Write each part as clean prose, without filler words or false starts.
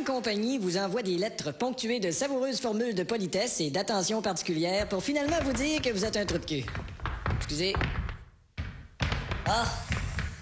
grande compagnie vous envoie des lettres ponctuées de savoureuses formules de politesse et d'attention particulière pour finalement vous dire que vous êtes un trou de cul. Excusez. Ah,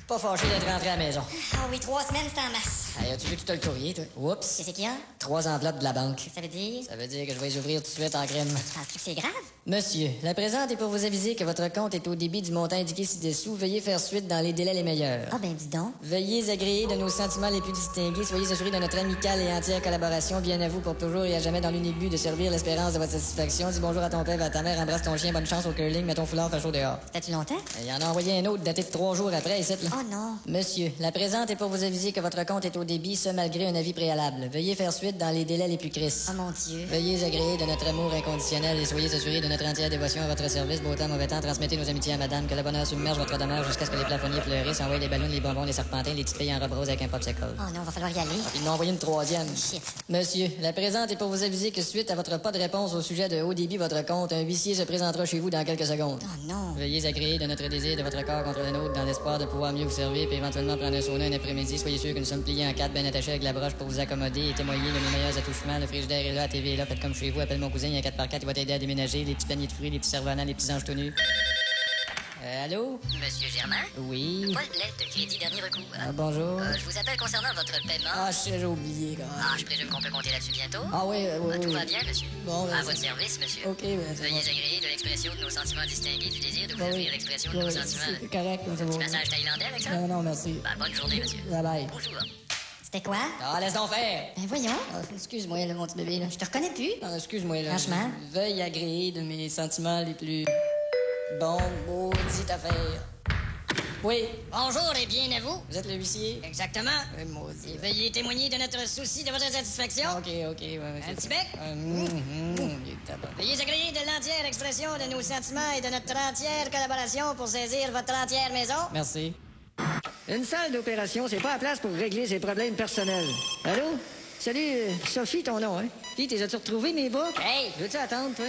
pas fâché d'être rentré à la maison. Ah oui, 3 semaines, c'est en masse. Hey, as-tu vu tout le courrier, toi? Oups. Qu'est-ce qu'il y a? 3 enveloppes de la banque. Ça veut dire? Ça veut dire que je vais les ouvrir tout de suite en crème. Penses-tu que c'est grave? Monsieur, la présente est pour vous aviser que votre compte est au débit du montant indiqué ci-dessous. Veuillez faire suite dans les délais les meilleurs. Ah ben dis donc. Veuillez agréer de nos sentiments les plus distingués. Soyez assurés de notre amicale et entière collaboration. Bien à vous pour toujours et à jamais dans l'unique but de servir l'espérance de votre satisfaction. Dis bonjour à ton père et à ta mère. Embrasse ton chien. Bonne chance au curling. Mets ton foulard, fais chaud dehors. C'était-tu longtemps? Il en a envoyé un autre daté de 3 jours après, ici, là. Oh non. Monsieur, la présente est pour vous aviser que votre compte est au débit, ce malgré un avis préalable. Veuillez faire suite dans les délais les plus crisses. Oh mon Dieu. Veuillez agréer de notre amour inconditionnel et soyez assurés de notre entière dévotion à votre service. Beau temps, mauvais temps, transmettez nos amitiés à madame. Que le bonheur submerge votre demeure jusqu'à ce que les plafonniers fleurissent. Envoyez les ballons, les bonbons, les serpentins, les petites filles en robe rose avec un popsicle. Oh non, va falloir y aller. Ils m'ont envoyé une 3e. Shit. Monsieur, la présente est pour vous aviser que suite à votre pas de réponse au sujet de haut débit votre compte, un huissier se présentera chez vous dans quelques secondes. Oh non. Veuillez agréer de notre désir de votre corps contre le nôtre dans l'espoir de pouvoir mieux vous servir puis éventuellement prendre un sauna un après-midi. Soyez sûr que nous sommes pliés en 4 bien attachés avec la broche pour vous accommoder et témoigner de nos meilleurs attouchements. Le frigidaire est là, la TV est là, faites comme chez vous, appelle mon cousin, il y a un 4x4, il va t'aider à déménager, les petits paniers de fruits, les petits cerfs-volants, les petits anges tout nus. Allô? Monsieur Germain? Oui. Paul Blais de Crédit Dernier Recours. Ah, bonjour. Je vous appelle concernant votre paiement. Ah, j'ai oublié, quand même. Ah, je présume qu'on peut compter là-dessus bientôt. Ah, oui, oui. Tout va bien, monsieur. Bon, À votre service, monsieur. OK, ben, Veuillez agréer de l'expression de nos sentiments distingués du désir de vous offrir l'expression de nos sentiments. C'est correct, c'est bon. Petit massage thaïlandais avec ça? Non, non, merci. Bonne journée, monsieur. Bye bye. Bonjour. C'était quoi? Ah, laisse donc faire. Ben voyons. Ah, excuse-moi, là, mon petit bébé, là. Je te reconnais plus. Ah, excuse-moi, là. Franchement? Veuille agréer de mes sentiments les plus... Bon, maudite affaire. Oui. Bonjour et bien à vous. Vous êtes le huissier? Exactement. Oui, maudit. Et veuillez témoigner de notre souci de votre satisfaction. OK, ouais. Un petit bec? Il est tabac. Veuillez agréer de l'entière expression de nos sentiments et de notre entière collaboration pour saisir votre entière maison. Merci. Une salle d'opération, c'est pas la place pour régler ses problèmes personnels. Allô? Salut, Sophie, ton nom, hein? Puis, t'es as-tu retrouvé mes bas? Hey! Veux-tu attendre, toi?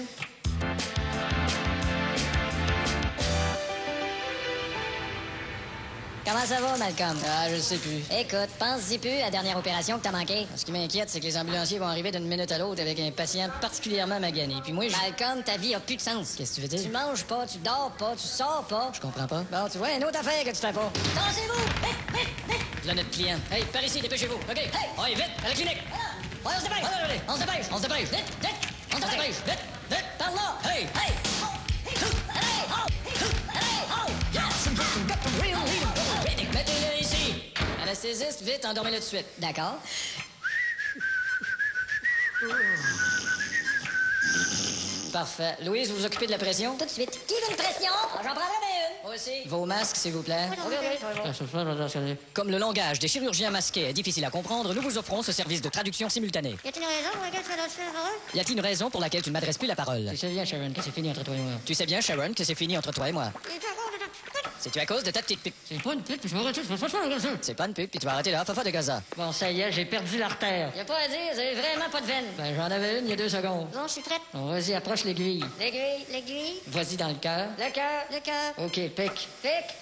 Comment ça va, Malcolm? Ah, je sais plus. Écoute, pense-y plus à la dernière opération que t'as manquée. Ce qui m'inquiète, c'est que les ambulanciers vont arriver d'une minute à l'autre avec un patient particulièrement magané. Puis moi, Malcolm, ta vie a plus de sens. Qu'est-ce que tu veux dire? Tu manges pas, tu dors pas, tu sors pas. Je comprends pas. Bon, tu vois, une autre affaire que tu fais pas. Tassez-vous! Là, notre client. Hey, par ici, dépêchez-vous. OK. Hey! Ouais, vite, à la clinique. Ouais, on se dépêche! Allez, On se dépêche! on se dépêche. Vite! On se On se dépêche! dépêche. Vite. Par là! Hey! Hey! Mettez-le ici. Anesthésiste, vite, endormez-le tout de suite. D'accord. Parfait. Louise, vous vous occupez de la pression? Tout de suite. Qui veut une pression? J'en prendrai bien une. Moi aussi. Vos masques, s'il vous plaît. Comme le langage des chirurgiens masqués est difficile à comprendre, nous vous offrons ce service de traduction simultanée. Y a-t-il une raison pour laquelle tu fais la parole? Y a-t-il une raison pour laquelle tu ne m'adresses plus la parole? Tu sais bien, Sharon, que c'est fini entre toi et moi. Tu sais bien, Sharon, que c'est fini entre toi et moi. C'est-tu à cause de ta petite pique? C'est pas une pique, puis je vais arrêter, je vais pas le gazon. C'est pas une pique, puis tu vas arrêter là, fafa de Gaza. Bon, ça y est, j'ai perdu l'artère. Y a pas à dire, vous avez vraiment pas de veine. Ben, j'en avais une il y a 2 secondes. Bon, je suis prête. Bon, vas-y, approche l'aiguille. L'aiguille, Vas-y dans le cœur. Le cœur, le cœur, OK, pique.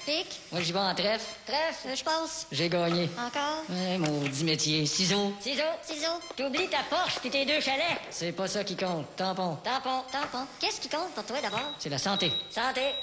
pique, Moi, j'y vais en trèfle. trèfle, je passe. J'ai gagné. Encore. Ouais, maudit métier. Ciseaux. ciseaux. T'oublies ta Porsche pis tes 2 chalets. C'est pas ça qui compte. Tampon. Tampon. Qu'est-ce qui compte pour toi d'abord? C'est la santé. Santé.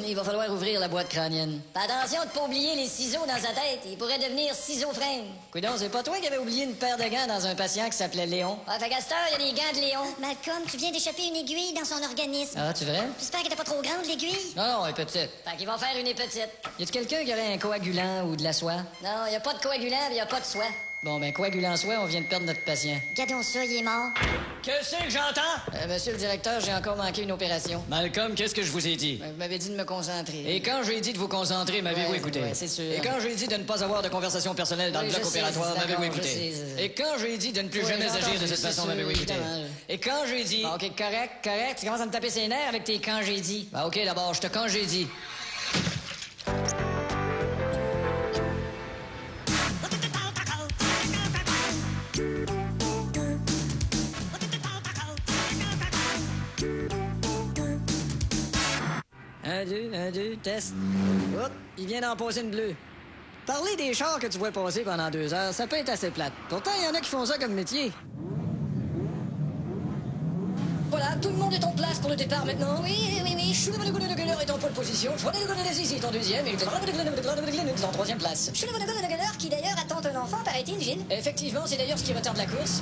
Il va falloir ouvrir la boîte crânienne. Fais attention de pas oublier les ciseaux dans sa tête. Il pourrait devenir ciseau-frame. Coudon, c'est pas toi qui avais oublié une paire de gants dans un patient qui s'appelait Léon? Ouais, fait qu'à cette heure, y a des gants de Léon. Malcolm, tu viens d'échapper une aiguille dans son organisme. Ah, tu vrai? J'espère qu'elle était pas trop grande, l'aiguille. Non, non, elle est petite. Fait qu'il va faire une petite. Y a-tu quelqu'un qui aurait un coagulant ou de la soie? Non, y a pas de coagulant, y a pas de soie. Bon, ben, coagulant soie, on vient de perdre notre patient. Regardons ça, il est mort. Que c'est que j'entends? Monsieur le directeur, j'ai encore manqué une opération. Malcolm, qu'est-ce que je vous ai dit? Ben, vous m'avez dit de me concentrer. Et quand j'ai dit de vous concentrer, m'avez-vous Ouais, écouté? ouais, c'est sûr. Et quand j'ai dit de ne pas avoir de conversation personnelle dans Oui, le bloc je sais, opératoire, c'est m'avez-vous d'accord, écouté? je sais. Et quand j'ai dit de ne plus Oui, jamais j'ai agir de entendu, cette c'est façon, sûr, m'avez-vous écouté? évidemment. Et quand j'ai dit... Bon, OK, correct. Tu commences à me taper ses nerfs avec tes congédies. Ben, OK, d'abord, je te congédie. Un, deux, test. Hop, il vient d'en poser une bleue. Parler des chars que tu vois passer pendant 2 heures, ça peut être assez plate. Pourtant, il y en a qui font ça comme métier. Voilà, tout le monde est en place pour le départ maintenant. Oui. Schullemann est en pole position. Schullemann est en deuxième. Et est en troisième place. Schullemann qui d'ailleurs attend un enfant, paraît-il, Gilles. Effectivement, c'est d'ailleurs ce qui retarde la course.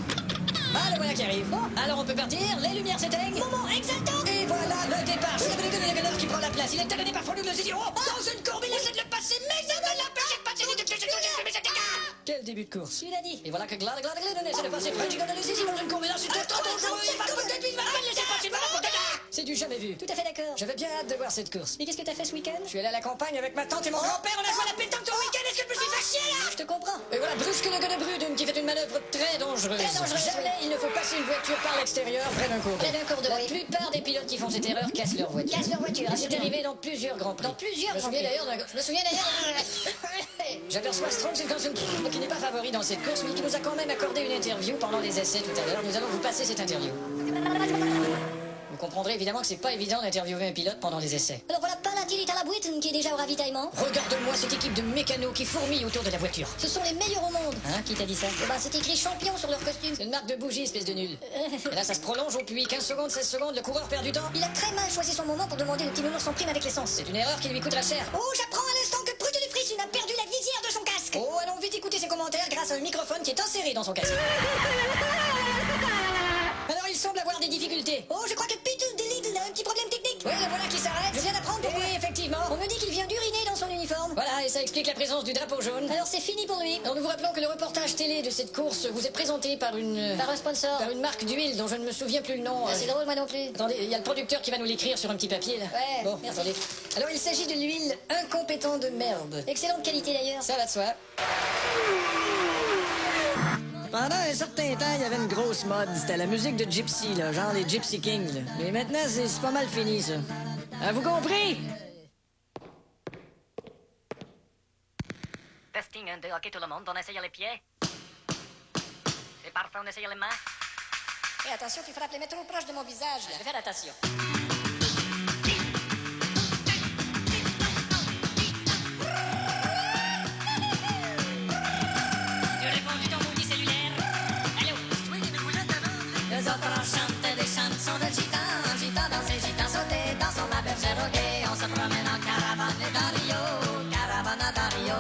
Ah, le voilà qui arrive. Bon, alors on peut partir. Les lumières s'éteignent. Moment exaltant. Et voilà le départ. Schullemann qui prend la place. Il est talonné par Fondou le Zizi. Oh, dans une courbe, il essaie de le passer, mais ça ne l'empêche pas de passer. Quel début de course. Il a dit. Et voilà que Glad essaie de passer French Gun le Zizi dans une courbe. Et là, c'est trop dangereux. Il va peut-être lui laisser passer. C'est du jamais vu. Tout à fait d'accord. J'avais bien hâte de voir cette course. Mais qu'est-ce que t'as fait ce week-end? Je suis allé à la campagne avec ma tante et mon grand-père. On a joué à la pétanque tout le week-end. Est-ce que je me suis fait chier là? Je te comprends. Et voilà Brusque le Gunnebruden qui fait une manœuvre très dangereuse. Très dangereuse, Jamais il ne faut passer une voiture par l'extérieur près d'un cours d'eau. Près d'un cours d'eau, La oui. plupart des pilotes qui font cette erreur cassent leur voiture. Casse leur voiture. Et c'est arrivé dans plusieurs grands prix. Dans plusieurs Je me souviens d'ailleurs J'aperçois Strong Silkenson qui n'est pas favori dans cette course, mais qui nous a quand même accordé une interview pendant les essais tout à l'heure. Nous allons vous passer cette interview. Vous comprendrez évidemment que c'est pas évident d'interviewer un pilote pendant les essais. Alors voilà Palatil à la boîte qui est déjà au ravitaillement. Regarde-moi cette équipe de mécanos qui fourmille autour de la voiture. Ce sont les meilleurs au monde. Hein, qui t'a dit ça? Eh ben, c'est écrit champion sur leur costume. C'est une marque de bougie, espèce de nul. Et là, ça se prolonge au puits. 15 secondes, 16 secondes, le coureur perd du temps. Il a très mal choisi son moment pour demander au petit nounours son prime avec l'essence. C'est une erreur qui lui coûtera cher. Oh, j'apprends à l'instant que Brut de Frisch a perdu la visière de son casque. Oh, allons vite écouter ses commentaires grâce à un microphone qui est inséré dans son casque. Alors, il semble avoir des difficultés. Oh, je crois que Peter Delid a un petit problème technique. Oui, le voilà qui s'arrête. Je viens d'apprendre pourquoi. Oui, effectivement. On me dit qu'il vient d'uriner dans son uniforme. Voilà, et ça explique la présence du drapeau jaune. Alors c'est fini pour lui. Alors, nous vous rappelons que le reportage télé de cette course vous est présenté par une... Par un sponsor. Par une marque d'huile dont je ne me souviens plus le nom. Ah, c'est drôle, moi non plus. Attendez, il y a le producteur qui va nous l'écrire sur un petit papier, là. Ouais, Bon, merci. attendez. Alors, il s'agit de l'huile incompétent de merde. Excellente qualité d'ailleurs. Ça va de soi. Pendant un certain temps, il y avait une grosse mode. C'était la musique de Gypsy, là, genre les Gypsy Kings. Là. Mais maintenant, c'est pas mal fini, ça. Avez-vous compris? Testing 1, 2, ok tout le monde, on essaye les pieds. C'est parfait, on essaye les mains. Et attention, tu frappes les mettre trop proche de mon visage. Je vais faire attention. Tu réponds du ton maudit cellulaire. Allô? Oui, mais vous êtes Nous autres on chante des chansons de gitans. Gitans dansent, gitans sauter, dansons ma bergère au guet. On se promène en caravane dans Rio, caravane dans Rio.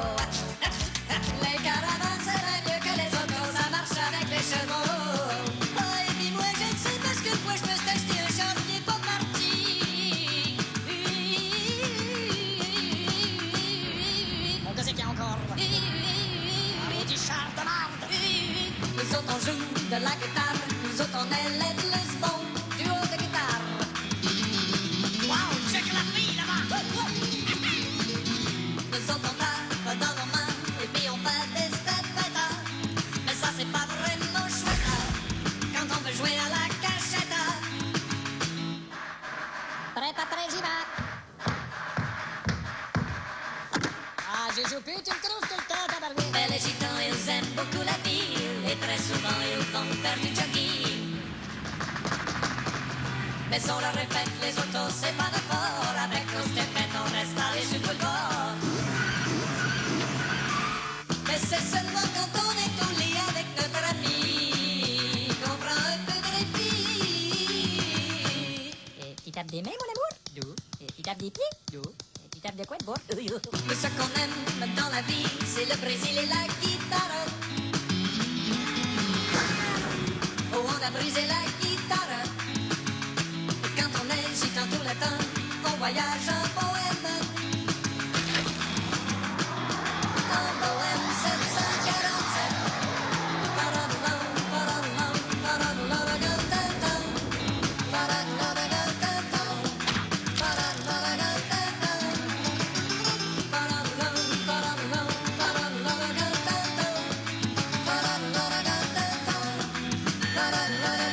Les caravanes seraient mieux que les autos, ça marche avec les chevaux. Oh, et puis moi je ne sais pas ce que moi je me suis acheté un char qui est pas parti. Mon que c'est qu'il y a encore? Maudit char de marde. Nous autres on joue de la guitare, nous autres on est les blues bons, duo de guitare. Wow, check la fille là-bas. Nous autres on tape dans nos mains et puis on fait des stepettes. Mais ça c'est pas vraiment chouette quand on veut jouer à la cachette. Prêt, pas prêt, j'y vais. Ah, j'ai chopé, tu me trouves tout le temps, tabarouette. Mais les gitans ils aiment beaucoup la ville et très souvent ils vont faire du jogging. Mais on leur répète, les autos c'est pas de fort. Avec nos stepettes on reste allé sur le boulevard. Mais c'est seulement quand on est au lit avec notre ami qu'on prend un peu de répit. Tu tapes des mains, mon amour? D'où? Tu tapes des pieds? D'où? Tu tapes de quoi de bois? Mais ce qu'on aime dans la vie, c'est le Brésil et la guitare. Oh, on a brisé la guitare. Et quand on est gitan tout le temps, on voyage en bohème. En bohème 747. Paradoulon, paradoulon, paradoulon, paradoulon, paradoulon, paradoulon.